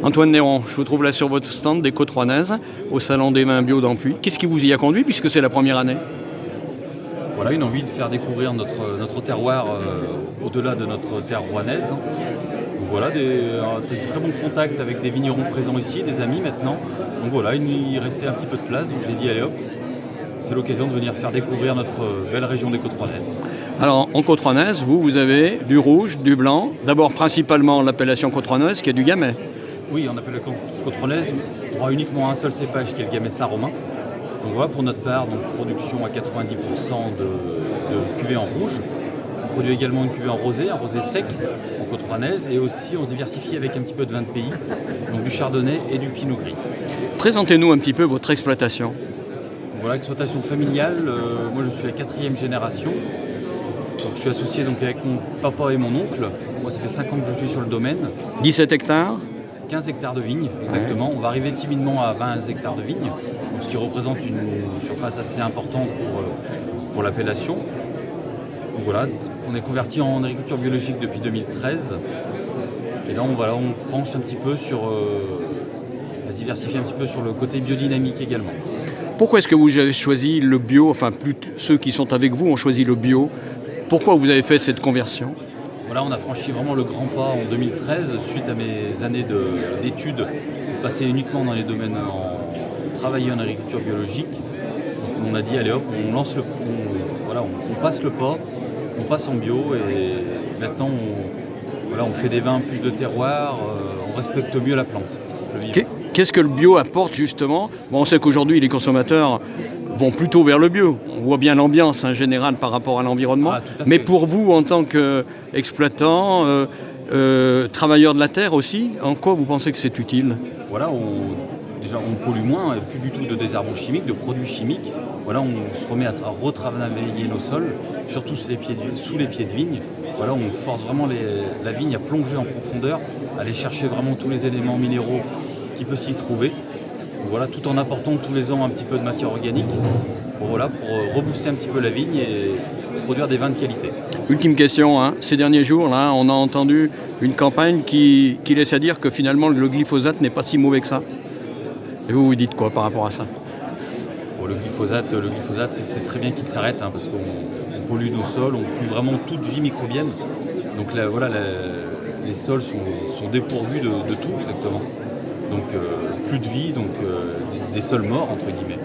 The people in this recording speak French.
Antoine Néron, je vous trouve là sur votre stand des Côtes Rouennaises, au Salon des vins bio d'Ampuis. Qu'est-ce qui vous y a conduit puisque c'est la première année? Voilà, une envie de faire découvrir notre terroir au-delà de notre terre rouennaise. Donc voilà, des très bons contacts avec des vignerons présents ici, des amis maintenant. Donc voilà, il restait un petit peu de place, donc j'ai dit allez hop, c'est l'occasion de venir faire découvrir notre belle région des Côtes Rouennaises. Alors en Côtes Rouennaises, vous avez du rouge, du blanc, d'abord principalement l'appellation Côtes Rouennaises qui est du Gamay. Oui, on appelle la Côte Rouennaise, on aura uniquement un seul cépage qui est le Gamay Saint-Romain. Donc voilà, pour notre part, donc production à 90% de cuvée en rouge. On produit également une cuvée en rosé, un rosé sec en Côte Rouennaise, et aussi on se diversifie avec un petit peu de vin de pays, donc du chardonnay et du pinot gris. Présentez-nous un petit peu votre exploitation. Donc voilà, exploitation familiale, moi je suis la 4e génération. Donc je suis associé donc avec mon papa et mon oncle. Moi ça fait 5 ans que je suis sur le domaine. 17 hectares 15 hectares de vignes, exactement. On va arriver timidement à 20 hectares de vignes, ce qui représente une surface assez importante pour l'appellation. Donc voilà, on est converti en agriculture biologique depuis 2013. Et là, on penche un petit peu sur, à se diversifier un petit peu sur le côté biodynamique également. Pourquoi est-ce que vous avez choisi le bio, enfin plus ceux qui sont avec vous ont choisi le bio? Pourquoi vous avez fait cette conversion? Voilà, on a franchi vraiment le grand pas en 2013 suite à mes années d'études passées uniquement dans les domaines travailler en agriculture biologique. Donc on a dit allez hop, on passe le pas, on passe en bio et maintenant on fait des vins plus de terroir, on respecte mieux la plante. Qu'est-ce que le bio apporte justement? On sait qu'aujourd'hui les consommateurs vont plutôt vers le bio. On voit bien l'ambiance en général par rapport à l'environnement. Mais pour vous, en tant qu'exploitant, travailleur de la terre aussi, en quoi vous pensez que c'est utile? Voilà, déjà on pollue moins, plus du tout de désherbants chimiques, de produits chimiques. Voilà, on se remet à retravailler nos sols, surtout sous les pieds de vigne. Voilà, on force vraiment la vigne à plonger en profondeur, à aller chercher vraiment tous les éléments minéraux qui peuvent s'y trouver. Voilà, tout en apportant tous les ans un petit peu de matière organique pour rebooster un petit peu la vigne et produire des vins de qualité. Ultime question, ces derniers jours, là, on a entendu une campagne qui laisse à dire que finalement le glyphosate n'est pas si mauvais que ça. Et vous dites quoi par rapport à ça? Bon, le glyphosate, c'est très bien qu'il s'arrête parce qu'on pollue nos sols, on pollue vraiment toute vie microbienne. Donc là, voilà, les sols sont dépourvus de tout exactement. Donc plus de vie, donc des sols morts entre guillemets.